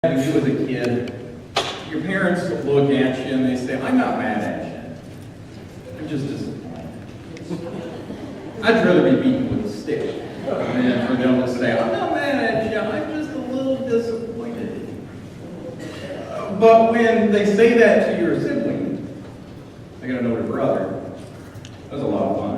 When you was a kid, your parents look at you and they say, "I'm not mad at you. I'm just disappointed." I'd rather be beaten with a stick than for them to say, "I'm not mad at you. I'm just a little disappointed." But when they say that to your sibling, I got an older brother, that was a lot of fun.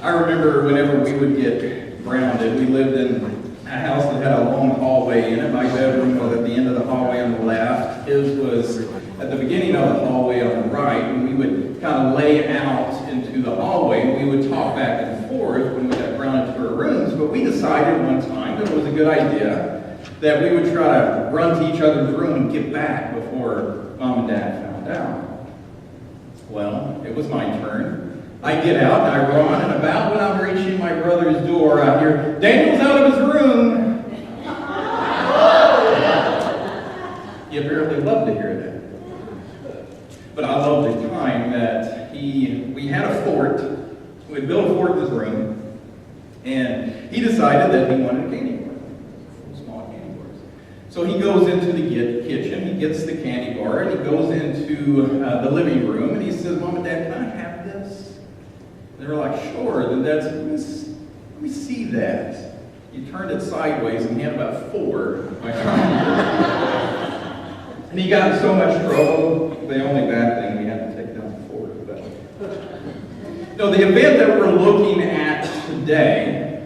I remember whenever we would get grounded, we lived in a house that had a long hallway in it. My bedroom was at the end of the hallway on the left. His was at the beginning of the hallway on the right. And we would kind of lay out into the hallway. We would talk back and forth when we got grounded to our rooms. But we decided one time that it was a good idea that we would try to run to each other's room and get back before Mom and Dad found out. Well, it was my turn. I get out and I run, and about when I'm reaching my brother's door, I hear, "Daniel's out of his room." You apparently love to hear that. But I love the time that we had a fort. We had built a fort in his room, and he decided that he wanted a candy bar, small candy bars. So he goes into the kitchen, he gets the candy bar, and he goes into the living room, and he says, "Mom and Dad, can I have this?" And they were like, "Sure." Then Dad said, let me see that. He turned it sideways, and he had about 4. And he got in so much trouble. The only bad thing, we had to take down the 4. No, the event that we're looking at today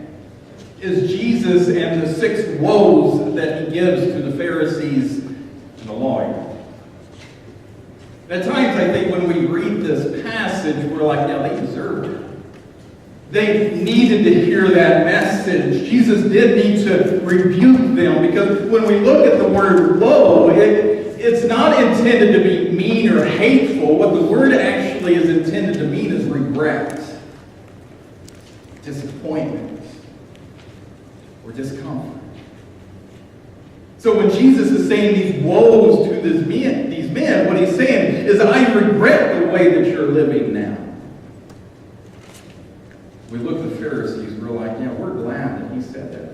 is Jesus and the 6 woes that he gives to the Pharisees and the lawyers. At times, I think when we read this passage, we're like, yeah, they deserved it. They needed to hear that message. Jesus did need to rebuke them, because when we look at the word woe, it's not intended to be mean or hateful. What the word actually is intended to mean is regret, disappointment, or discomfort. So when Jesus is saying these woes to these men, what he's saying is, I regret the way that you're living now. We look at the Pharisees, we're like, yeah, we're glad that he said that.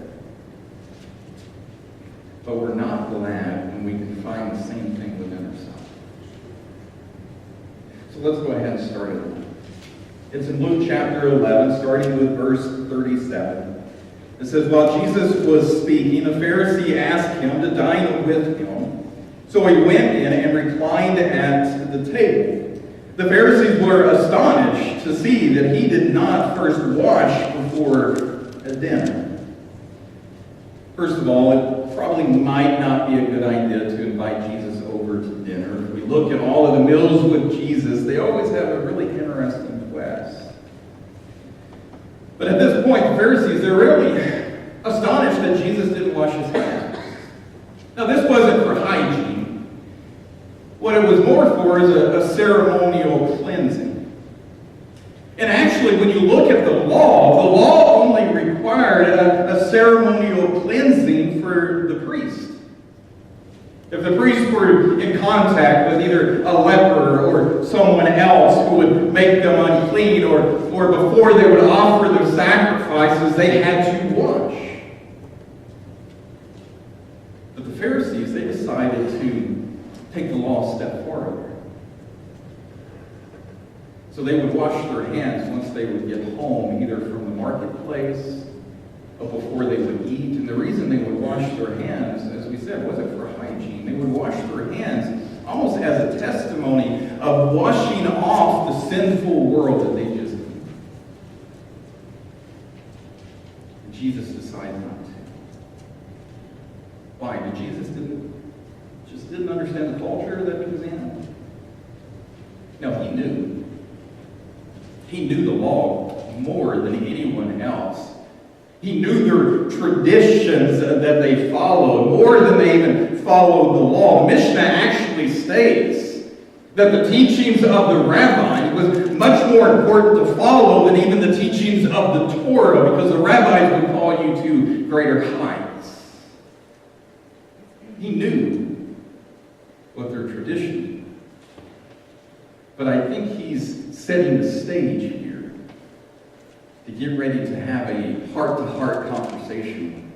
But we're not glad when we can find the same thing within ourselves. So let's go ahead and start it. It's in Luke chapter 11, starting with verse 37. It says, while Jesus was speaking, a Pharisee asked him to dine with him. So he went in and reclined at the table. The Pharisees were astonished to see that he did not first wash before dinner. First of all, it probably might not be a good idea to invite Jesus over to dinner. If we look at all of the meals with Jesus, they always have a really interesting twist. But at this point, the Pharisees, they're really astonished that Jesus didn't wash his hands. Now, this wasn't for hygiene. What it was more for is a ceremonial cleansing. And actually, when you look at the law only required a ceremonial cleansing for the priest. If the priests were in contact with either a leper or someone else who would make them unclean, or before they would offer their sacrifices, they had to wash. But the Pharisees, they decided to take the law a step farther. So they would wash their hands once they would get home, either from the marketplace or before they would eat. And the reason they would wash their hands, as we said, wasn't for hygiene. They would wash their hands almost as a testimony of washing off the sinful world that they just did. Jesus decided not to. Why? Did Jesus didn't understand the culture that he was in? No, he knew. He knew the law more than anyone else. He knew their traditions that they followed more than they even followed the law. Mishnah actually states that the teachings of the rabbi was much more important to follow than even the teachings of the Torah, because the rabbis would call you to greater heights. He knew what their tradition. But I think he's setting the stage here to get ready to have a heart-to-heart conversation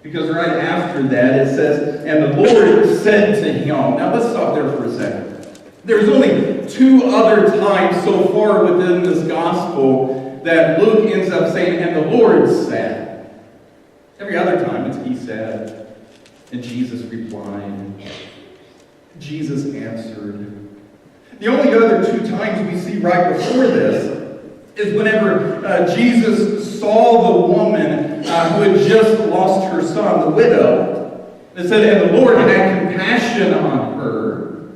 Because right after that it says, and the Lord said to him. Now let's stop there for a second. There's only two other times so far within this gospel that Luke ends up saying, and the Lord said. Every other time it's he said, and Jesus replied. Jesus answered. The only other two times we see right before this is whenever Jesus saw the woman who had just lost her son, the widow. It said, and the Lord had compassion on her.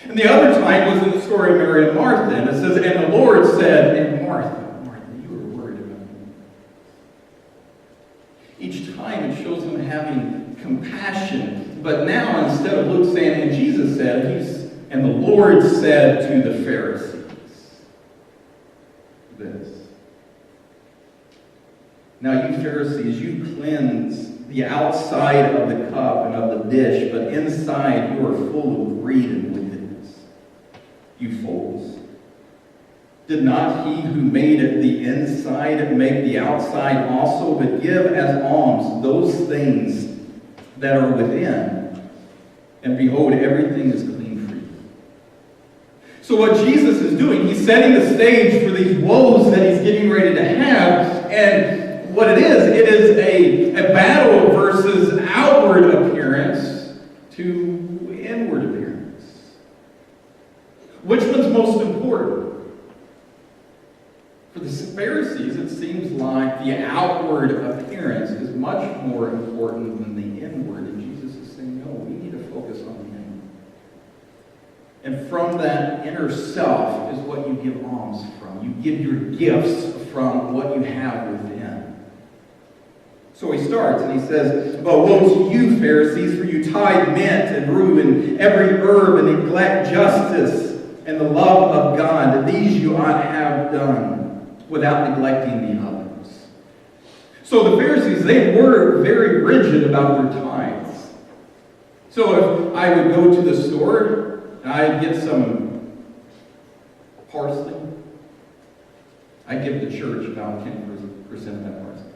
And the other time was in the story of Mary and Martha. And it says, and the Lord said, and Martha, Martha, you were worried about me. Each time it shows him having compassion. But now, instead of Luke saying, and Jesus said, and the Lord said to the Pharisees this. Now you Pharisees, you cleanse the outside of the cup and of the dish, but inside you are full of greed and wickedness. You fools. Did not he who made it the inside make the outside also? But give as alms those things that are within, and behold, everything is clean for you. So what Jesus is doing, he's setting the stage for these woes that he's getting ready to have, and what it is a battle versus outward appearance to inward appearance. Which one's most important? For the Pharisees, it seems like the outward appearance is much more important than the inward. And Jesus is saying, no, we need to focus on the inward. And from that inner self is what you give alms from. You give your gifts from what you have within. So he starts and he says, but woe to you, Pharisees, for you tithe mint and rue and every herb and neglect justice and the love of God. These you ought to have done, without neglecting the others. So the Pharisees, they were very rigid about their tithes. So if I would go to the store and I'd get some parsley, I'd give the church about 10% of that parsley.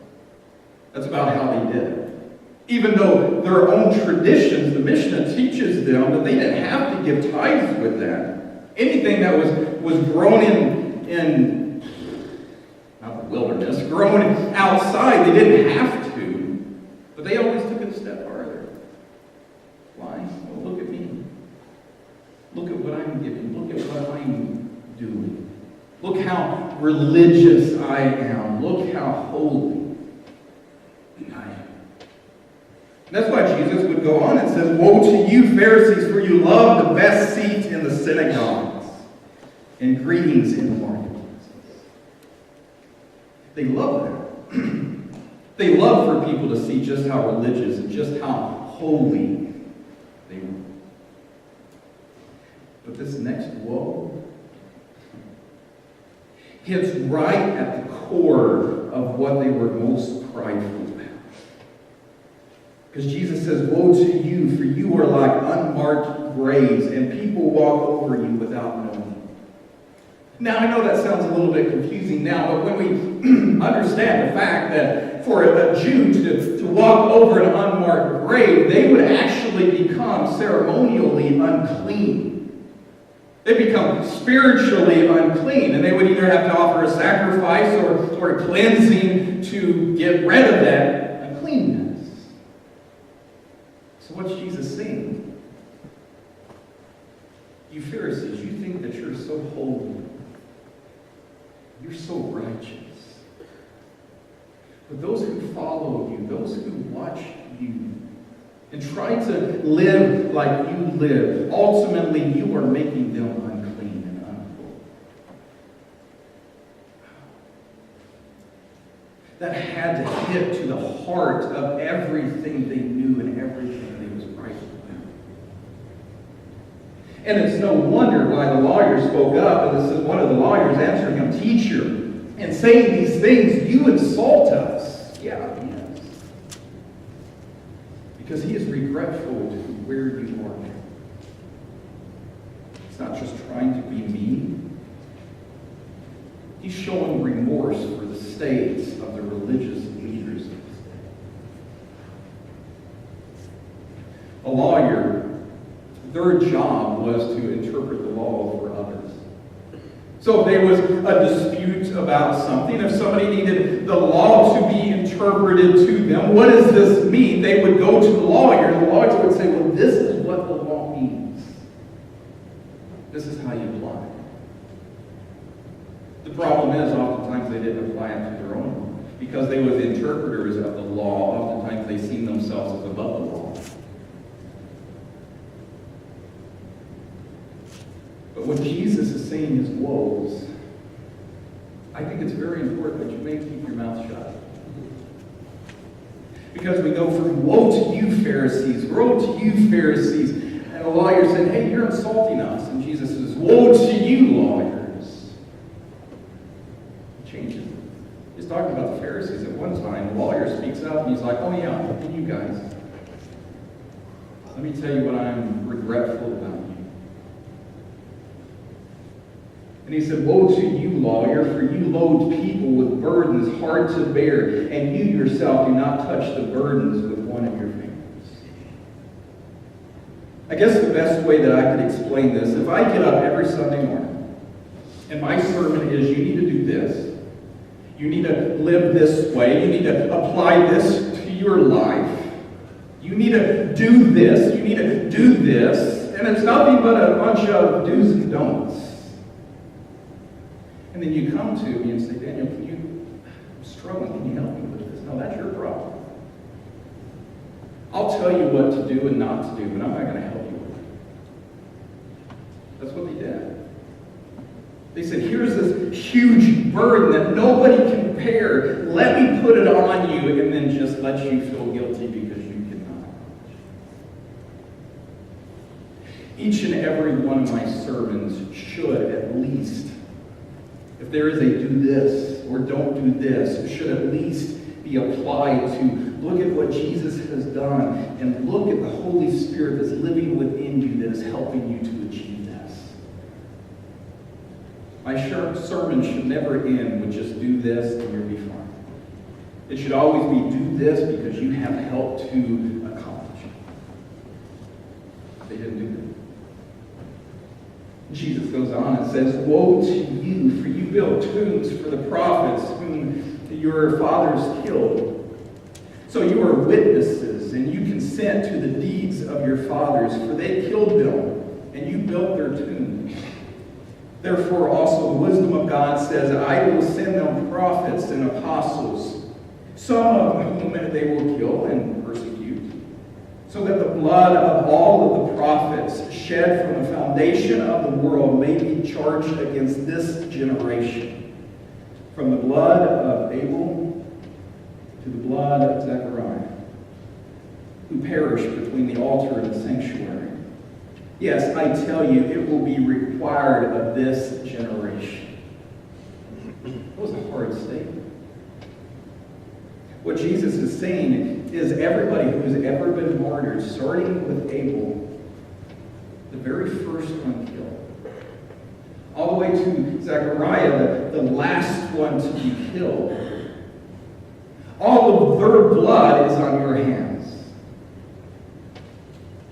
That's about how they did it. Even though their own traditions, the Mishnah teaches them that they didn't have to give tithes with that. Anything that was grown in wilderness, grown outside, they didn't have to, but they always took it a step farther. Why? Well, look at me. Look at what I'm giving. Look at what I'm doing. Look how religious I am. Look how holy I am. And that's why Jesus would go on and says, woe to you, Pharisees, for you love the best seats in the synagogues and greetings in the marketplaces. They love that. They love for people to see just how religious and just how holy they were. But this next woe hits right at the core of what they were most prideful about. Because Jesus says, woe to you, for you are like unmarked graves, and people walk over you without knowing. Now, I know that sounds a little bit confusing now, but when we understand the fact that for a Jew to walk over an unmarked grave, they would actually become ceremonially unclean. They become spiritually unclean, and they would either have to offer a sacrifice or a cleansing to get rid of that uncleanness. So what's Jesus saying? You Pharisees, you think that you're so holy. You're so righteous. But those who follow you, those who watch you, and try to live like you live, ultimately you are making them unclean and unholy. That had to hit to the heart of everything they knew and everything they was right about. And it's no wonder why the lawyer spoke up, and this is one of the lawyers answering him, teacher, and saying these things, you insult us. Yeah, he is. Because he is regretful to where you are now. It's not just trying to be mean. He's showing remorse for the states of the religious leaders of his day. A lawyer, their job was to interpret the law for others. So if there was a dispute about something, if somebody needed the law to be interpreted to them, what does this mean? They would go to the lawyer, and the lawyer would say, well, this is what the law means. This is how you apply it. The problem is, oftentimes they didn't apply it to their own law. Because they were the interpreters of the law, oftentimes they seen themselves as above the law. But when Jesus is saying his woes, I think it's very important that you may keep your mouth shut. Because we go from, woe to you, Pharisees, woe to you, Pharisees. And the lawyer said, hey, you're insulting us. And Jesus says, woe to you, lawyers. It changes. He's talking about the Pharisees at one time. The lawyer speaks up and he's like, oh yeah, and you guys. Let me tell you what I'm regretful about you. And he said, woe to you, lawyer, for you load people with burdens hard to bear, and you yourself do not touch the burdens with one of your fingers. I guess the best way that I could explain this, if I get up every Sunday morning, and my sermon is, you need to do this, you need to live this way, you need to apply this to your life, you need to do this, you need to do this, and it's nothing but a bunch of do's and don'ts. And then you come to me and say, Daniel, I'm struggling, can you help me with this? No, that's your problem. I'll tell you what to do and not to do, but I'm not going to help you with it. That's what they did. They said, here's this huge burden that nobody can bear. Let me put it on you and then just let you feel guilty because you cannot. Each and every one of my sermons should at least, if there is a do this or don't do this, it should at least be applied to look at what Jesus has done and look at the Holy Spirit that's living within you that is helping you to achieve this. My sermon should never end with just do this and you'll be fine. It should always be do this because you have help to accomplish it. They didn't do that. Jesus goes on and says, woe to you, for you build tombs for the prophets whom your fathers killed. So you are witnesses, and you consent to the deeds of your fathers, for they killed them, and you built their tombs. Therefore also the wisdom of God says, I will send them prophets and apostles, some of whom they will kill and persecute, so that the blood of all of the prophets shed from the foundation of the world may be charged against this generation, from the blood of Abel to the blood of Zechariah, who perished between the altar and the sanctuary. Yes, I tell you, it will be required of this generation. That was a hard statement. What Jesus is saying is everybody who's ever been martyred, starting with Abel, the very first one killed, all the way to Zechariah, the last one to be killed, all of their blood is on your hands.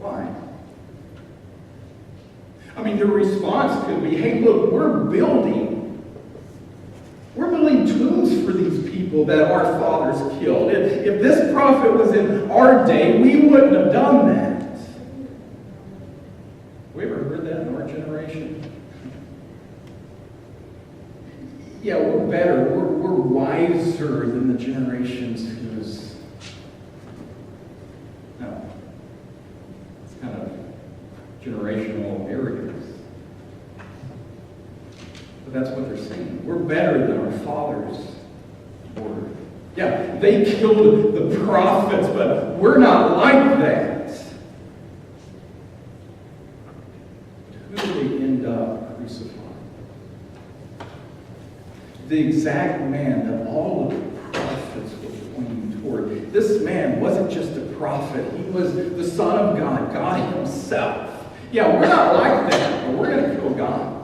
Why? I mean, their response could be, hey, look, we're building tombs for these people that our fathers killed. If this prophet was in our day, we wouldn't have done that. Have we ever heard that in our generation? Yeah, we're better. We're wiser than the generations whose... No. It's kind of generational arrogance. But that's what they're saying. We're better than our fathers were. Yeah, they killed the prophets, but we're not like that. Who did they end up crucifying? The exact man that all of the prophets were pointing toward. This man wasn't just a prophet. He was the Son of God, God himself. Yeah, we're not like that, but we're going to kill God.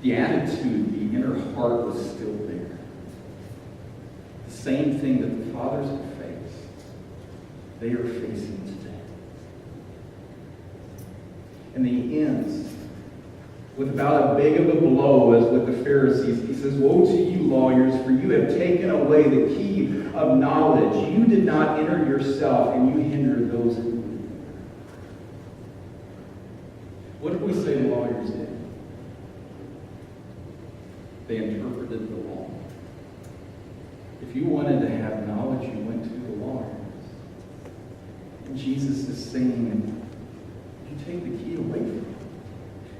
The attitude, the inner heart was still there. The same thing that the fathers had faced. they are facing today. And he ends with about as big of a blow as with the Pharisees. He says, "Woe to you, lawyers, for you have taken away the key of knowledge. You did not enter yourself, and you hindered those who believe." What did we say the lawyers did? They interpreted the law. If you wanted to have knowledge, you went to the lawyers. And Jesus is saying, you take the key away from you.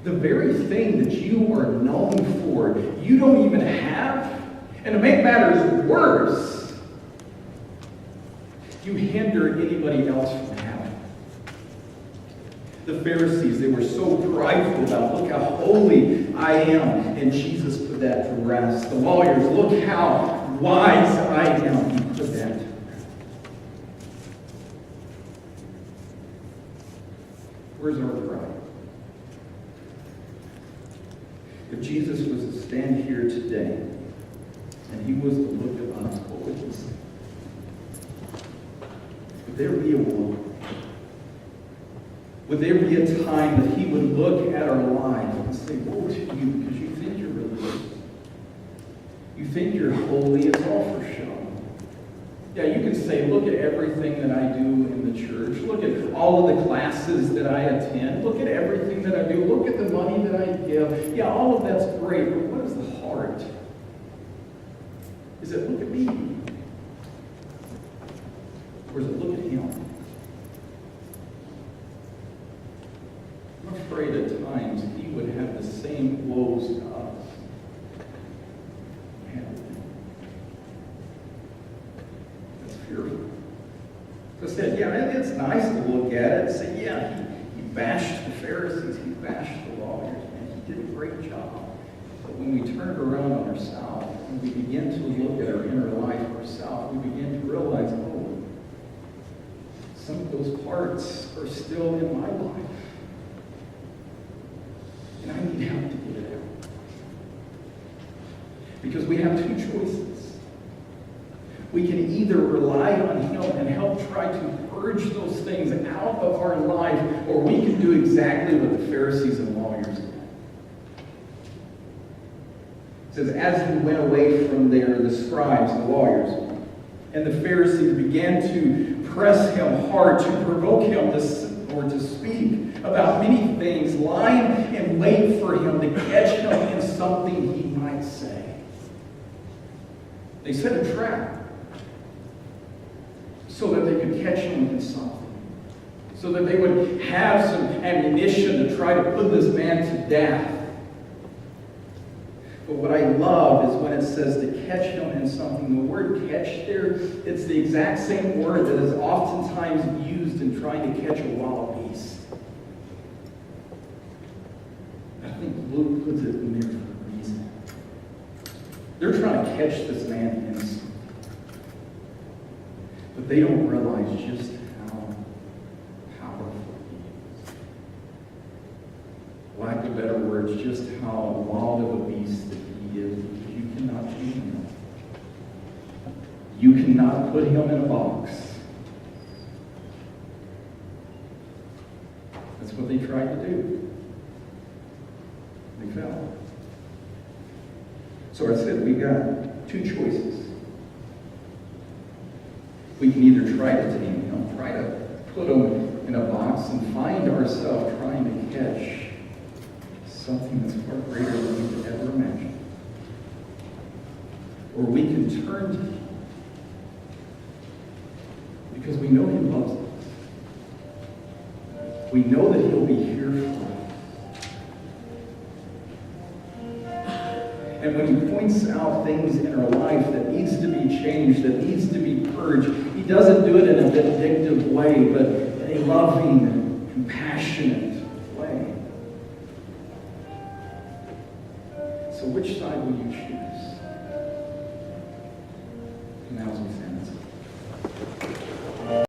The very thing that you are known for, you don't even have. And to make matters worse, you hinder anybody else from having it. The Pharisees, they were so prideful about, look how holy I am. And Jesus put that to rest. The lawyers, look how wise I am. He put that to rest. Where's our pride? If Jesus was to stand here today and he was to look at us, what would he say? Would there be a world? Would there be a time that he would look at our lives and say, woe to you, because you think you're religious. You think you're holy, it's all for show. Yeah, you can say, look at everything that I do in the church. Look at all of the classes that I attend. Look at everything that I do. Look at the money that I give. Yeah, all of that's great, but what is the heart? Is it look at me? Or is it look at him? I'm afraid at times he would have the same woes to us. That's fearful. So I said, yeah, it's nice to look at it and say, yeah, he bashed the Pharisees, he bashed the lawyers, and he did a great job. But when we turn it around on ourselves, when we begin to look at our inner life ourselves, we begin to realize, oh, some of those parts are still in my life. And I need help to get it out. Because we have two choices. We can either rely on him and help try to purge those things out of our life, or we can do exactly what the Pharisees and lawyers did. It says, as he went away from there, the scribes, the lawyers, and the Pharisees began to press him hard, to provoke him to speak about many things, lying in wait for him to catch him in something he might say. They set a trap so that they could catch him in something, so that they would have some ammunition to try to put this man to death. But what I love is when it says to catch him in something. The word catch there, it's the exact same word that is oftentimes used in trying to catch a wild beast. I think Luke puts it in there for a reason. They're trying to catch this man in something. But they don't realize just how powerful he is. Lack of better words, just how wild of a beast that he is, because you cannot tame him. You cannot put him in a box. That's what they tried to do. They fell. So I said, we've got two choices. We can either try to tame him, try to put him in a box, and find ourselves trying to catch something that's far greater than we could ever imagine. Or we can turn to him because we know he loves us. We know that he'll be here for us. And when he points out things in our life that needs to be changed, that needs to be purged, he doesn't do it in a vindictive way, but in a loving, compassionate way. So which side will you choose?